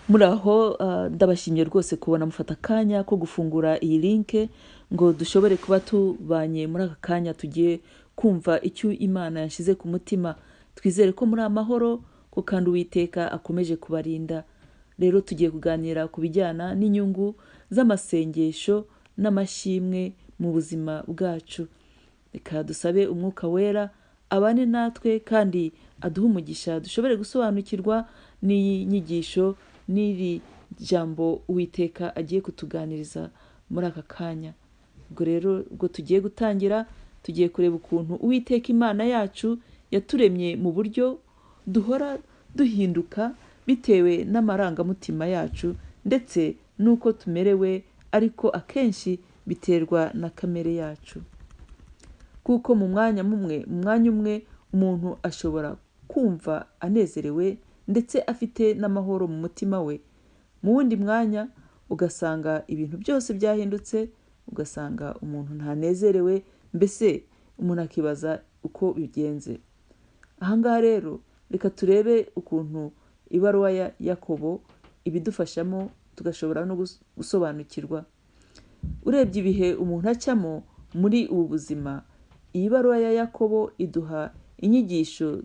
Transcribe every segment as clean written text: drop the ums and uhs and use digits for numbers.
Muraho ndabashimye rwose kubona mufata akanya ko gufungura iyi link ngo dushobore kuba tubanye muri aka kanya tugiye kumva icyo Imana yashyize ku mutima. Twizere ko muri amahoro ko kandi Uwiteka akomeje kubarinda. Rero tugiye kuganira ku bijyana n'inyungu z'amasengesho n'amashimwe mu buzima bwacu. Reka dusabe Umwuka Wera abane natwe kandi aduhe umugisha dushobore gusobanukirwa n'iyi nyigisho n'iri jambo Uwiteka agiye kutuganiriza muri aka kanya. Ubwo rero ubwo tugiye gutangira, tugiye kureba ukuntu Uwiteka Imana yacu yaturemye mu buryo duhora duhinduka bitewe n'amarangamutima yacu ndetse n'uko tumerewe, ariko akenshi biterwa na kamere yacu. Kuko mu mwanya umwe umuntu ashobora kumva anezerewe ndetse afite n'amahoro mu mutima we. Mu wundi mwanya ugasanga ibintu byose byahindutse, ugasanga umuntu ntanezerewe, mbese umuntu akibaza uko bigenze. Ahangaha rero reka turebe ukuntu ibaruwa ya Yakobo ibidufashamo tugashobora no gusobanukirwa. Urebye ibihe umuntu acamo muri ubu buzima, iyi baruwa ya Yakobo iduha inyigisho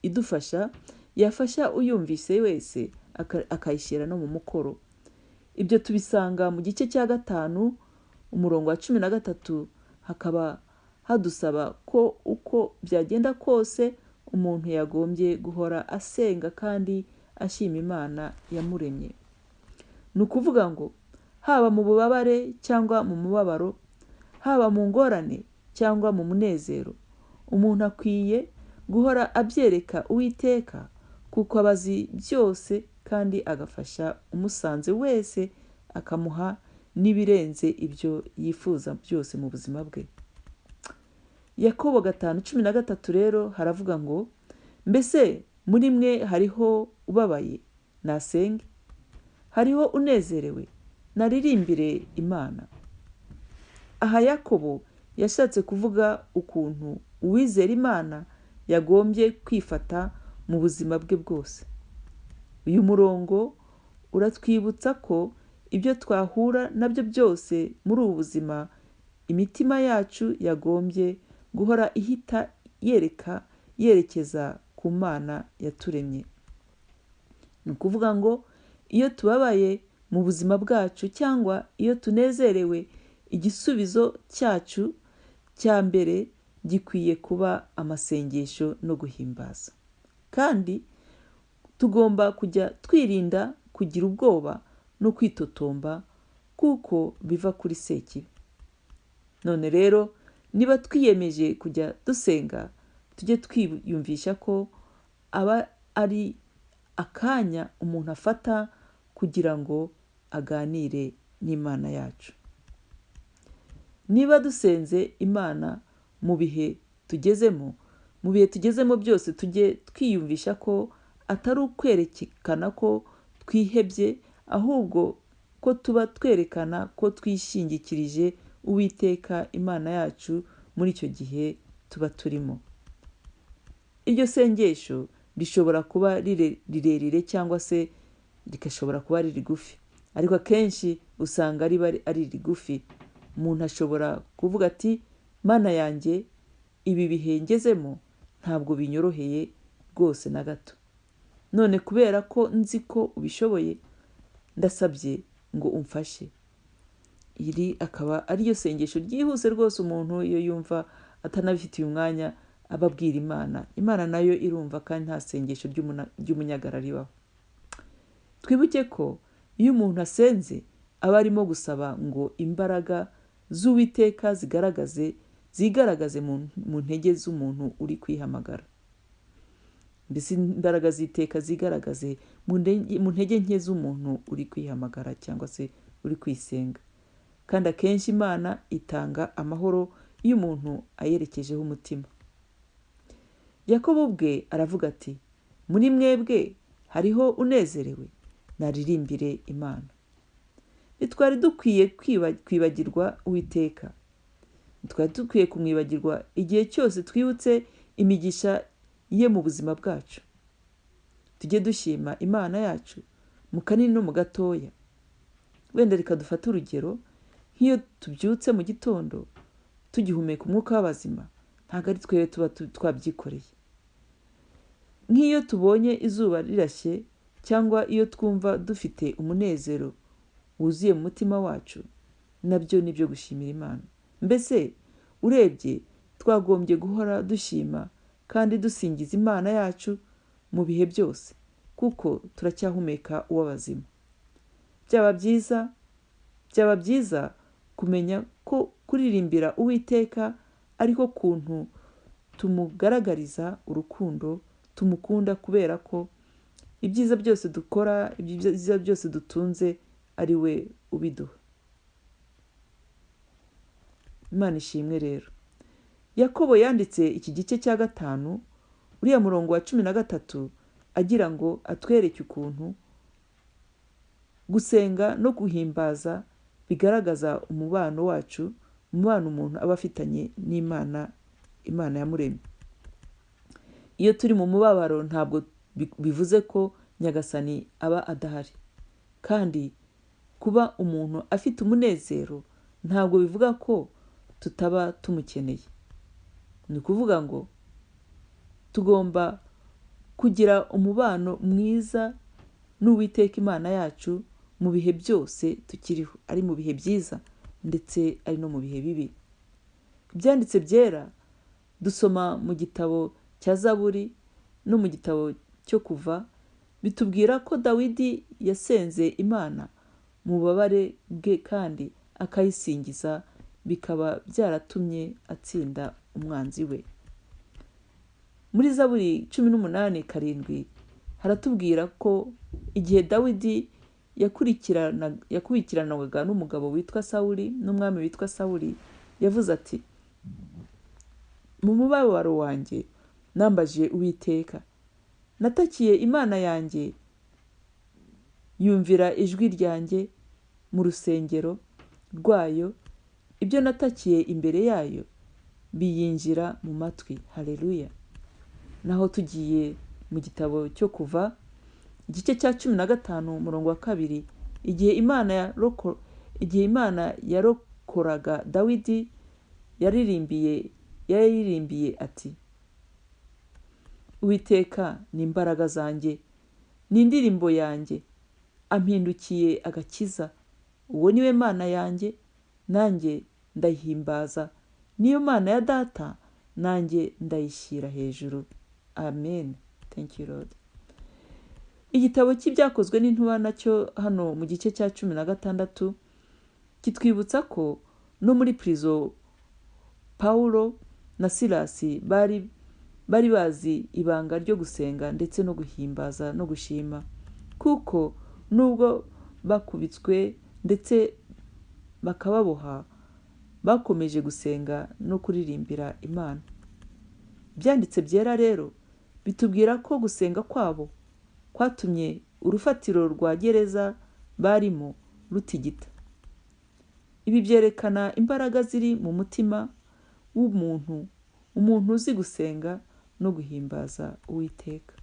idufasha, yafasha uyumvise wese akayishyira no mu mukoro. Ibyo tubisanga mu gice cya 5 umurongo wa 13, hakaba hadusaba ko uko byagenda kose umuntu yagombye guhora asenga kandi ashima Imana yamuremye. Ni ukuvuga ngo haba mu bubabare cyangwa mu mubabaro, haba mu ngorane cyangwa mu munezero, umuntu akwiye guhora abyereka Uwiteka kuko abazi byose kandi agafasha umusanze wese, akamuha n'ibirenze ibyo yifuza byose mu buzima bwe. Yakobo 5:13 rero haravuga ngo, mbese muri mwe hariho ubabaye nasenge, hariho unezerewe naririmbire Imana. Aha Yakobo yashatse kuvuga ukuntu uwizera Imana yagombye kwifata mu buzima bwe bwose. Uyu murongo uratwibutsa ko ibyo twahura nabyo byose muri ubu buzima, imitima yacu yagombye guhora ihita yerekeza ku Mana yaturemye. Ni ukuvuga ngo iyo tubabaye mu buzima bwacu cyangwa iyo tunezerewe, igisubizo cyacu cya mbere gikwiye kuba amasengesho no guhimbaza. Kandi tugomba kujya twirinda kugira ubwoba no kwitotomba kuko biva kuri Sekibi. None rero niba twiyemeje kujya dusenga, tujye twiyumvisha ko aba ari akanya umuntu afata kugira ngo aganire n'Imana yacu. Niba dusenze Imana mu bihe tugezemo byose, tujye twiyumvisha ko atari ukwerekana ko twihebye, ahubwo ko tuba twerekana ko twishingikirije Uwiteka Imana yacu muri icyo gihe tuba turimo. Iryo sengesho rishobora kuba rirerire cyangwa se rikashobora kuba rigufi, ariko akenshi usanga riba ari rigufi. Umuntu ashobora kuvuga ati, Mana yanjye, ibi bihe ngezemo ntabwo binyoroheye rwose na gato. None kubera ko nzi ko ubishoboye, ndasabye ngo umfashe. Iri akaba ariyo sengesho ryihuse rwose umuntu iyo yumva atanabifitiye umwanya ababwira Imana. Imana nayo irumva kandi nta sengesho ry'umunyagara ribaho. Twibuke ko iyo umuntu asenze aba arimo gusaba ngo imbaraga z'Uwiteka zigaragaze mu ntege z'umuntu uri kwihamagara. Mbese imbaraga z'Iteka zigaragaze mu ntege nke z'umuntu uri kwihamagara cyangwa se uri kwisenga. Kandi akenshi Imana itanga amahoro iyo umuntu ayerekejeho umutima. Yakobo ubwe aravuga ati, muri mwebwe hariho unezerewe naririmbire Imana. Ntitwari dukwiye kwibagirwa Uwiteka. Ntitwari dukwiye kumwibagirwa igihe cyose twibutse imigisha ye mu buzima bwacu. Tujye dushima Imana yacu mu kanini no mu gatoya. Wenda reka dufate urugero, nk'iyo tubyutse mu gitondo tugihumeka umwuka w'abazima, ntabwo ari twe tuba twabyikoreye. Nk'iyo tubonye izuba rirashye cyangwa iyo twumva dufite umunezero wuzuye mu mutima wacu, nabyo ni byo gushimira Imana. Mbese urebye twagombye guhora dushima kandi dusingiza Imana yacu mu bihe byose, kuko turacyahumeka uw'abazima. Byaba byiza kumenya ko kuririmbira Uwiteka ariko kuntu tumugaragariza urukundo, tumukunda kubera ko ibyiza byose dukora, ibyiza byose dutunze ari we ubiduha. Imana ishimwe rero. Yakobo yanditse iki gice cya 5, uriya murongo wa 13, agira ngo atwereke ukuntu gusenga no guhimbaza bigaragaza umubano wacu, umubano umuntu aba afitanye n'Imana, Imana yamuremye. Iyo turi mu mubabaro ntabwo bivuze ko Nyagasani aba adahari, kandi kuba umuntu afite umunezero ntabwo bivuga ko tutaba tumukeneye. Ni ukuvuga ngo tugomba kugira umubano mwiza n'Uwiteka Imana yacu mu bihe byose tukiriho, ari mu bihe byiza ndetse ari no mu bihe bibi. Ibyanditse byera dusoma mu gitabo cya Zaburi no mu gitabo cyo Kuva, bitubwira ko Dawidi yasenze Imana mu bubabare bwe kandi akayisingiza, bikaba byaratumye atsinda umwanzi we. Muri Zaburi 18:7 haratubwira ko igihe Dawidi yakurikiranaga n'umugabo witwa Sawuli, n'umwami witwa Sawuli, yavuze ati, mu mubabaro wanjye nambaje Uwiteka, natakiye Imana yanjye, yumvira ijwi ryanjye mu rusengero rwayo, ibyo natakiye imbere yayo biyinjira mu matwi. Haleluya. Naho tugiye mu gitabo cyo Kuva igice cya 15 umurongo wa 2, igihe Imana yarokoraga Dawidi, yaririmbiye ati, Uwiteka ni imbaraga zanjye, ni indirimbo yanjye, ampindukiye agakiza. Uwo niwe Mana yanjye, nanjye ndayihimbaza. Niyo Mana ya data, nanjye ndayishyira hejuru. Amen. Thank you Lord. Igitabo cy'ibyakozwe n'intumwa nacyo hano mu gice cya 16 kitwibutsa ko no muri prison Paulo na Silasi bari bazi ibanga ryo gusenga ndetse no guhimbaza no gushima, kuko nubwo bakubitswe ndetse bakababoha, bakomeje gusenga no kuririmbira Imana. Byanditse byera rero bitubwira ko gusenga kwabo kwatumye urufatiro rwa gereza barimo rutigita. Ibi byerekana imbaraga ziri mu mutima w'umuntu, umuntu uzi gusenga no guhimbaza Uwiteka.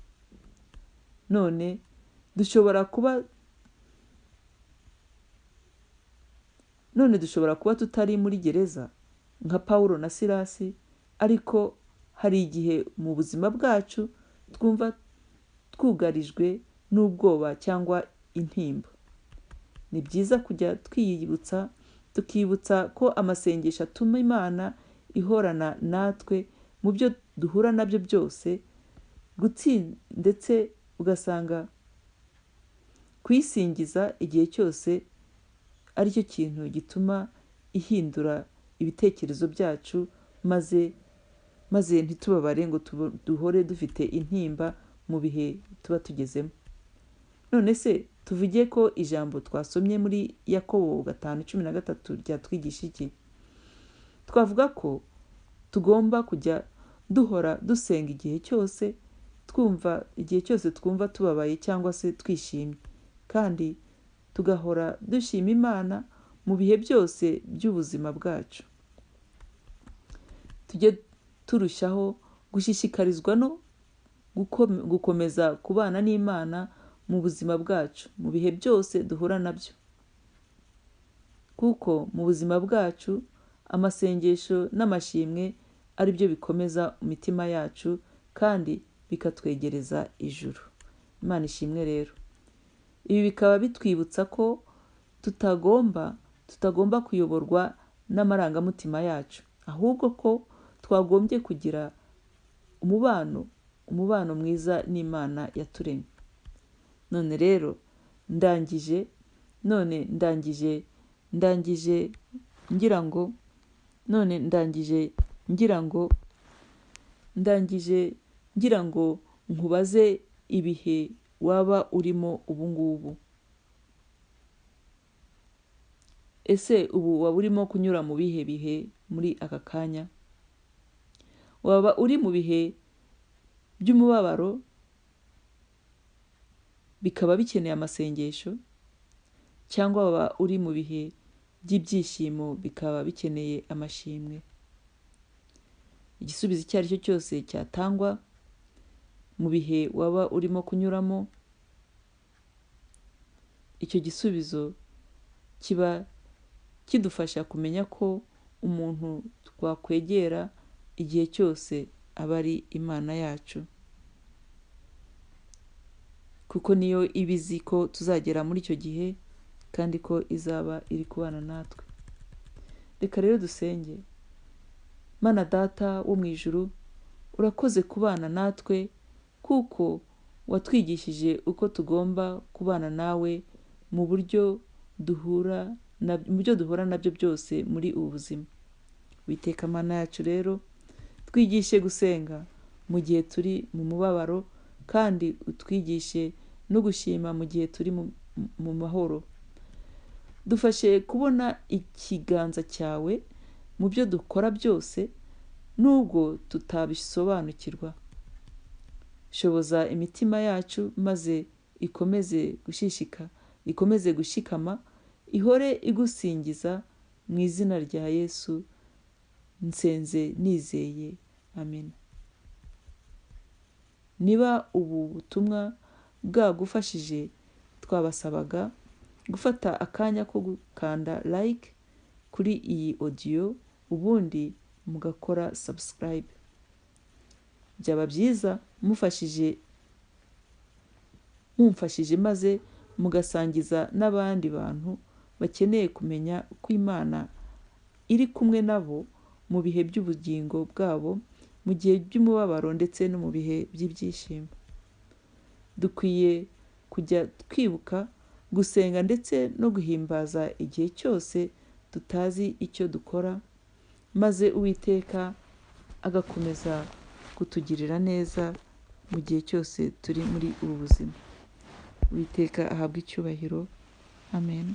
None dushobora kuba tutari muri gereza nka Paulo na Silasi, ariko hari igihe mu buzima bwacu twumva twugarijwe n'ubwoba cyangwa intimba. Ni byiza kujya tukibutsa ko amasengesho atuma Imana ihorana natwe mu byo duhura nabyo byose, ndetse ugasanga kuyisingiza igihe cyose ari cyo kintu gituma ihindura ibitekerezo byacu, maze ntitubabare ngo duhore dufite intimba mu bihe tuba tugezemo. None se tuvuge ko ijambo twasomye muri Yakobo 5:13 ryatwigisha iki? Twavuga ko tugomba kujya duhora dusenga igihe cyose twumva tubabaye cyangwa se twishimye, kandi tugahora dushima Imana mu bihe byose by'ubuzima bwacu. Tujye turushaho gushishikarizwa no gukomeza kubana n'Imana mu buzima bwacu, mu bihe byose duhura nabyo. Kuko mu buzima bwacu amasengesho n'amashimwe ari byo bikomeza imitima yacu kandi bikatwegereza ijuru. Imana ishimwe rero. Ibi bikaba bitwibutsa ko tutagomba kuyoborwa n'amarangamutima yacu, ahubwo ko twagombye kugira umubano mwiza n'Imana yaturemye. None rero ndangije ngira ngo nkubaze ibihe waba urimo ubu ngubu. Ese ubu waba urimo kunyura mu bihe bihe muri aka kanya? Waba uri mu bihe by'umubabaro bikaba bikeneye amasengesho, cyangwa waba uri mu bihe by'ibyishimo bikaba bikeneye amashimwe? Igisubizo icyo ari cyo cyose cyatangwa mu bihe waba urimo kunyuramo, icyo gisubizo kiba kidufasha kumenya ko umuntu twakwegera igihe cyose aba ari Imana yacu, kuko niyo iba izi ko tuzagera muri icyo gihe kandi ko izaba iri kubana natwe. Reka rero dusenge. Mana Data wo mu ijuru, urakoze kubana natwe kuko watwigishije uko tugomba kubana nawe mu buryo duhura nabyo byose muri ubu buzima. Uwiteka Mana yacu rero, twigishe gusenga mu gihe turi mu mubabaro, kandi utwigishe no gushima mu gihe turi mu mahoro. Dufashe kubona ikiganza cyawe mu byo dukora byose, nubwo tutabisobanukirwa. Shoboza imitima yacu maze ikomeze gushikama, ihore igusingiza mu izina rya Yesu nsenze nizeye, amen. Niba ubu butumwa bwagufashije, twabasabaga gufata akanya ko gukanda like kuri iyi audio, ubundi mugakora subscribe. Byaba byiza mumfashije maze mugasangiza n'abandi bantu bakeneye kumenya uko Imana iri kumwe nabo mu bihe by'ubugingo bwabo, mu gihe by'umubabaro ndetse no mu bihe by'ibyishimo. Dukwiye kujya twibuka gusenga ndetse no guhimbaza igihe cyose tutazi icyo dukora, maze Uwiteka agakomeza kutugirira neza mu gihe cyose turi muri ubu buzima. Uwiteka ahabwe icyubahiro. Amen.